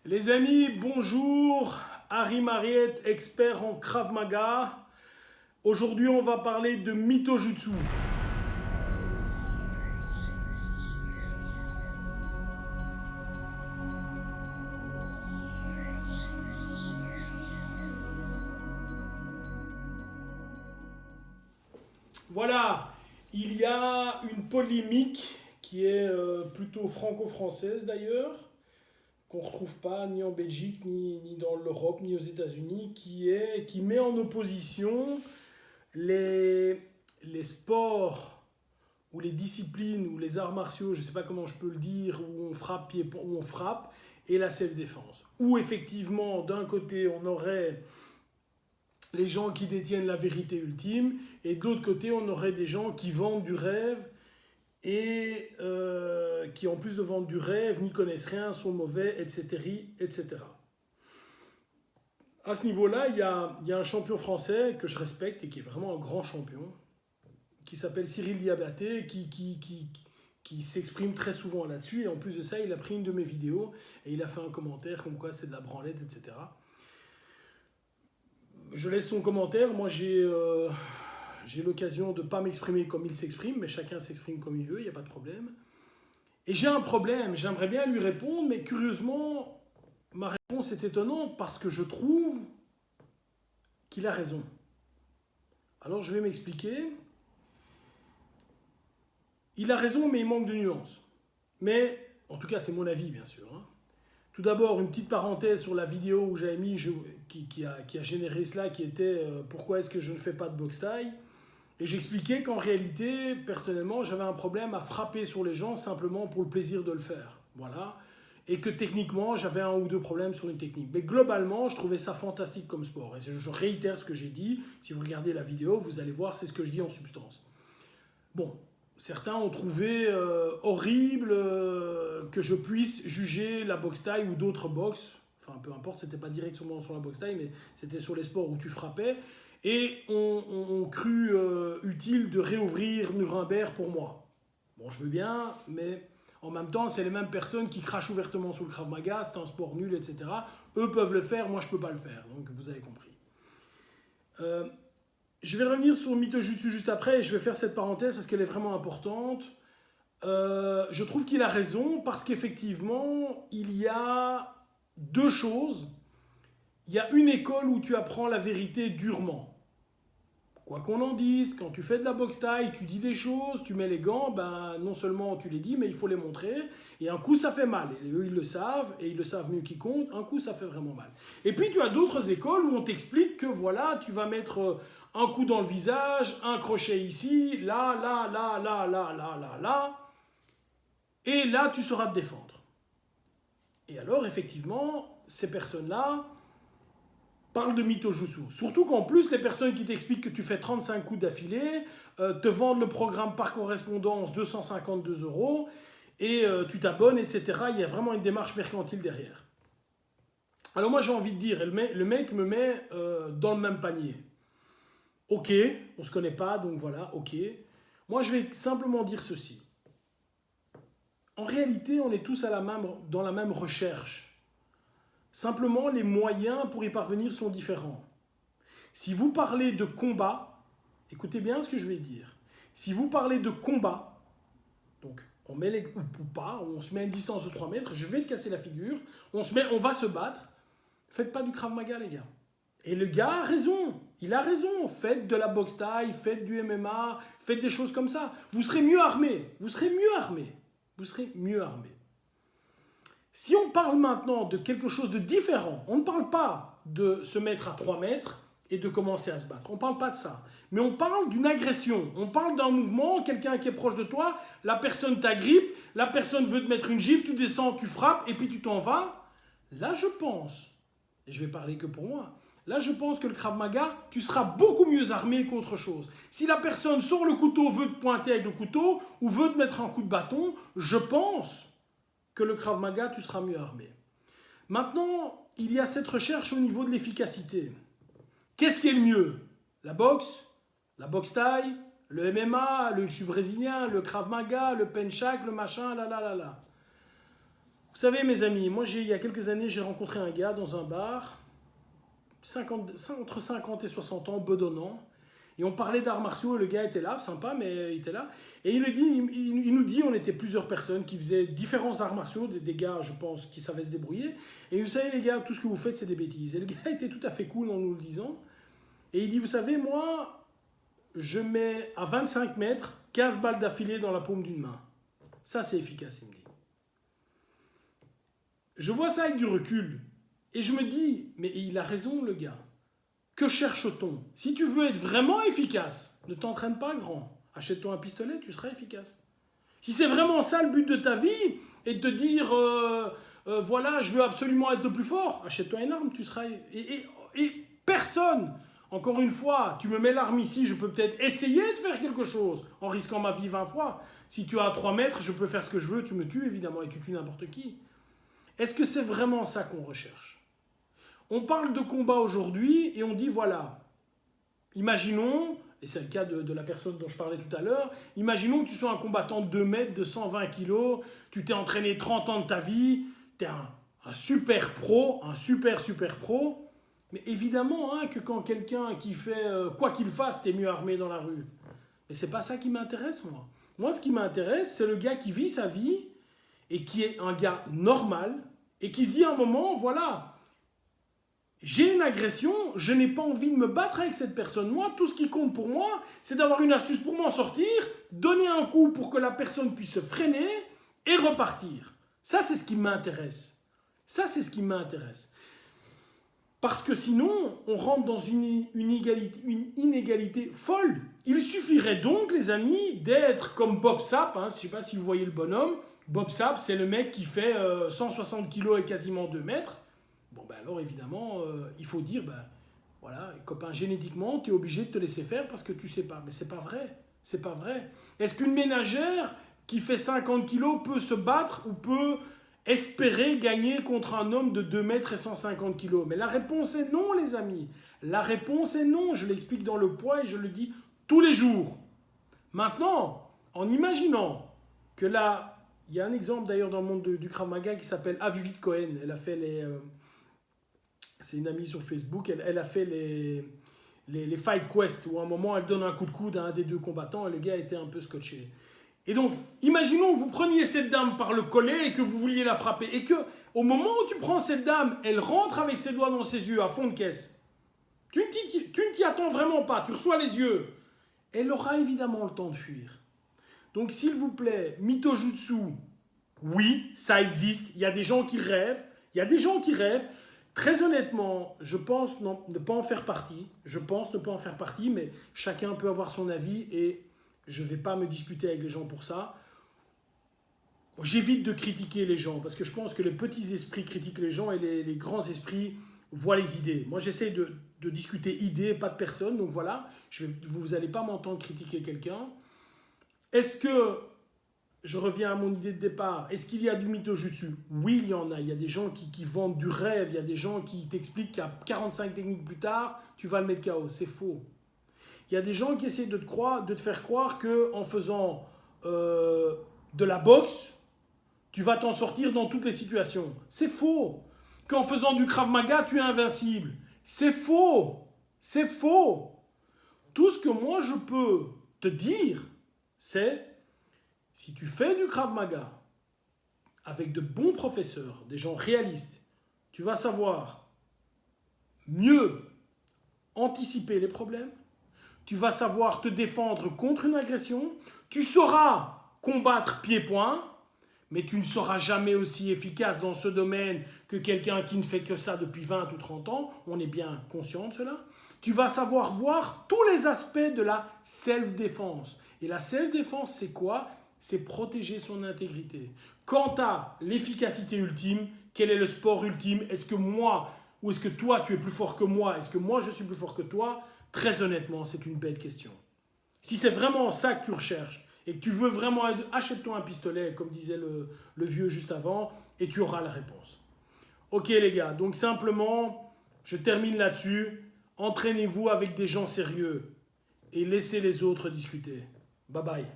Les amis, bonjour, Harry Mariette, expert en Krav Maga. Aujourd'hui, on va parler de Mythojutsu. Voilà, il y a une polémique qui est plutôt franco-française d'ailleurs, qu'on ne retrouve pas ni en Belgique, ni dans l'Europe, ni aux États-Unis, qui met en opposition les sports ou les disciplines ou les arts martiaux, je ne sais pas comment je peux le dire, où on frappe, où on frappe, et la self-défense. Où effectivement, d'un côté, on aurait les gens qui détiennent la vérité ultime, et de l'autre côté, on aurait des gens qui vendent du rêve et qui, en plus de vendre du rêve, n'y connaissent rien, sont mauvais, etc. etc. À ce niveau-là, il y a un champion français que je respecte et qui est vraiment un grand champion, qui s'appelle Cyril Diabaté, qui s'exprime très souvent là-dessus. Et en plus de ça, il a pris une de mes vidéos et il a fait un commentaire comme quoi c'est de la branlette, etc. Je laisse son commentaire. Moi, j'ai l'occasion de ne pas m'exprimer comme il s'exprime, mais chacun s'exprime comme il veut, il n'y a pas de problème. Et j'ai un problème, j'aimerais bien lui répondre, mais curieusement, ma réponse est étonnante parce que je trouve qu'il a raison. Alors je vais m'expliquer. Il a raison, mais il manque de nuances. Mais, en tout cas, c'est mon avis, bien sûr. Tout d'abord, une petite parenthèse sur la vidéo où j'avais mis, qui a généré cela, qui était pourquoi est-ce que je ne fais pas de boxe taille. Et j'expliquais qu'en réalité, personnellement, j'avais un problème à frapper sur les gens simplement pour le plaisir de le faire. Voilà. Et que techniquement, j'avais un ou deux problèmes sur une technique. Mais globalement, je trouvais ça fantastique comme sport. Et je réitère ce que j'ai dit. Si vous regardez la vidéo, vous allez voir, c'est ce que je dis en substance. Bon, certains ont trouvé horrible que je puisse juger la boxe taille ou d'autres boxes. Enfin, peu importe, c'était pas directement sur la boxe taille, mais c'était sur les sports où tu frappais. Et on cru utile de réouvrir Nuremberg pour moi. Bon, je veux bien, mais en même temps, c'est les mêmes personnes qui crachent ouvertement sur le Krav Maga, c'est un sport nul, etc. Eux peuvent le faire, moi je ne peux pas le faire. Donc vous avez compris. Je vais revenir sur Mythojutsu juste après, et je vais faire cette parenthèse parce qu'elle est vraiment importante. Je trouve qu'il a raison, parce qu'effectivement, il y a deux choses. Il y a une école où tu apprends la vérité durement. Quoi qu'on en dise, quand tu fais de la boxe taille, tu dis des choses, tu mets les gants, ben non seulement tu les dis, mais il faut les montrer. Et un coup, ça fait mal. Et eux, ils le savent, et ils le savent mieux quiconque. Un coup, ça fait vraiment mal. Et puis, tu as d'autres écoles où on t'explique que voilà, tu vas mettre un coup dans le visage, un crochet ici, là, là, là, là, là, là, là, là. Et là, tu sauras te défendre. Et alors, effectivement, ces personnes-là parle de Mythojutsu. Surtout qu'en plus, les personnes qui t'expliquent que tu fais 35 coups d'affilée te vendent le programme par correspondance 252 € et tu t'abonnes, etc. Il y a vraiment une démarche mercantile derrière. Alors moi, j'ai envie de dire, le mec me met dans le même panier. Ok, on ne se connaît pas, donc voilà, ok. Moi, je vais simplement dire ceci. En réalité, on est tous dans la même recherche. Simplement, les moyens pour y parvenir sont différents. Si vous parlez de combat, écoutez bien ce que je vais dire. Si vous parlez de combat, donc on met les ou pas, on se met à une distance de 3 mètres, je vais te casser la figure, on va se battre, faites pas du Krav Maga, les gars. Et le gars a raison, il a raison, faites de la boxe taille, faites du MMA, faites des choses comme ça. Vous serez mieux armé, vous serez mieux armé, vous serez mieux armé. Si on parle maintenant de quelque chose de différent, on ne parle pas de se mettre à 3 mètres et de commencer à se battre. On ne parle pas de ça. Mais on parle d'une agression. On parle d'un mouvement, quelqu'un qui est proche de toi, la personne t'agrippe, la personne veut te mettre une gifle, tu descends, tu frappes et puis tu t'en vas. Là, je pense, et je vais parler que pour moi, là, je pense que le Krav Maga, tu seras beaucoup mieux armé qu'autre chose. Si la personne sort le couteau, veut te pointer avec le couteau ou veut te mettre un coup de bâton, je pense que le Krav Maga, tu seras mieux armé. Maintenant, il y a cette recherche au niveau de l'efficacité. Qu'est-ce qui est le mieux? La boxe taille, le MMA, le jiu brésilien, le Krav Maga, le penchak, le machin, là. Vous Vous savez, mes amis, moi, il y a quelques années, j'ai rencontré un gars dans un bar, entre 50 et 60 ans, bedonnant. Et on parlait d'arts martiaux, et le gars était là, sympa, mais il était là. Et il nous dit, on était plusieurs personnes qui faisaient différents arts martiaux, des gars, je pense, qui savaient se débrouiller. Et vous savez, les gars, tout ce que vous faites, c'est des bêtises. Et le gars était tout à fait cool en nous le disant. Et il dit, vous savez, moi, je mets à 25 mètres 15 balles d'affilée dans la paume d'une main. Ça, c'est efficace, il me dit. Je vois ça avec du recul. Et je me dis, mais il a raison, le gars. Que cherche-t-on? Si tu veux être vraiment efficace, ne t'entraîne pas grand. Achète-toi un pistolet, tu seras efficace. Si c'est vraiment ça le but de ta vie, et de te dire, voilà, je veux absolument être le plus fort, achète-toi une arme, tu seras... Et personne, encore une fois, tu me mets l'arme ici, je peux peut-être essayer de faire quelque chose, en risquant ma vie 20 fois. Si tu es à 3 mètres, je peux faire ce que je veux, tu me tues évidemment, et tu tues n'importe qui. Est-ce que c'est vraiment ça qu'on recherche? On parle de combat aujourd'hui et on dit voilà, imaginons, et c'est le cas de la personne dont je parlais tout à l'heure, imaginons que tu sois un combattant de 2 mètres, de 120 kilos, tu t'es entraîné 30 ans de ta vie, tu es un super pro, un super pro, mais évidemment hein, que quand quelqu'un qui fait quoi qu'il fasse, tu es mieux armé dans la rue. Mais c'est pas ça qui m'intéresse moi. Moi ce qui m'intéresse, c'est le gars qui vit sa vie et qui est un gars normal et qui se dit à un moment, voilà, j'ai une agression, je n'ai pas envie de me battre avec cette personne. Moi, tout ce qui compte pour moi, c'est d'avoir une astuce pour m'en sortir, donner un coup pour que la personne puisse se freiner et repartir. Ça, c'est ce qui m'intéresse. Ça, c'est ce qui m'intéresse. Parce que sinon, on rentre dans une inégalité folle. Il suffirait donc, les amis, d'être comme Bob Sapp. Hein, je ne sais pas si vous voyez le bonhomme. Bob Sapp, c'est le mec qui fait 160 kilos et quasiment 2 mètres. Bon, ben alors évidemment, il faut dire, ben voilà, copain, génétiquement, tu es obligé de te laisser faire parce que tu sais pas. Mais c'est pas vrai. C'est pas vrai. Est-ce qu'une ménagère qui fait 50 kilos peut se battre ou peut espérer gagner contre un homme de 2 mètres et 150 kilos? Mais la réponse est non, les amis. La réponse est non. Je l'explique dans le poids et je le dis tous les jours. Maintenant, en imaginant que là, il y a un exemple d'ailleurs dans le monde du Krav Maga qui s'appelle Avivit Cohen. Elle a fait les... c'est une amie sur Facebook. Elle a fait les Fight Quest où à un moment elle donne un coup de coude à un des deux combattants et le gars était un peu scotché. Et donc, imaginons que vous preniez cette dame par le collet et que vous vouliez la frapper. Et que, au moment où tu prends cette dame, elle rentre avec ses doigts dans ses yeux à fond de caisse. Tu ne t'y attends vraiment pas, tu reçois les yeux. Elle aura évidemment le temps de fuir. Donc, s'il vous plaît, Mitojutsu, oui, ça existe. Il y a des gens qui rêvent. Il y a des gens qui rêvent. Très honnêtement, je pense ne pas en faire partie. Je pense ne pas en faire partie, mais chacun peut avoir son avis et je ne vais pas me disputer avec les gens pour ça. J'évite de critiquer les gens parce que je pense que les petits esprits critiquent les gens et les grands esprits voient les idées. Moi, j'essaie de discuter idées, pas de personnes. Donc voilà, vous n'allez pas m'entendre critiquer quelqu'un. Est-ce que, je reviens à mon idée de départ, est-ce qu'il y a du Mitojutsu? Oui, il y en a. Il y a des gens qui vendent du rêve. Il y a des gens qui t'expliquent qu'à 45 techniques plus tard, tu vas le mettre KO. C'est faux. Il y a des gens qui essaient de te faire croire qu'en faisant de la boxe, tu vas t'en sortir dans toutes les situations. C'est faux. Qu'en faisant du Krav Maga, tu es invincible. C'est faux. C'est faux. Tout ce que moi je peux te dire, c'est si tu fais du Krav Maga avec de bons professeurs, des gens réalistes, tu vas savoir mieux anticiper les problèmes. Tu vas savoir te défendre contre une agression. Tu sauras combattre pied-point, mais tu ne seras jamais aussi efficace dans ce domaine que quelqu'un qui ne fait que ça depuis 20 ou 30 ans. On est bien conscient de cela. Tu vas savoir voir tous les aspects de la self-défense. Et la self-défense, c'est quoi? C'est protéger son intégrité. Quant à l'efficacité ultime, quel est le sport ultime? Est-ce que moi, ou est-ce que toi, tu es plus fort que moi? Est-ce que moi, je suis plus fort que toi? Très honnêtement, c'est une bête question. Si c'est vraiment ça que tu recherches et que tu veux vraiment, achète-toi un pistolet, comme disait le vieux juste avant, et tu auras la réponse. Ok les gars, donc simplement, je termine là-dessus. Entraînez-vous avec des gens sérieux et laissez les autres discuter. Bye bye.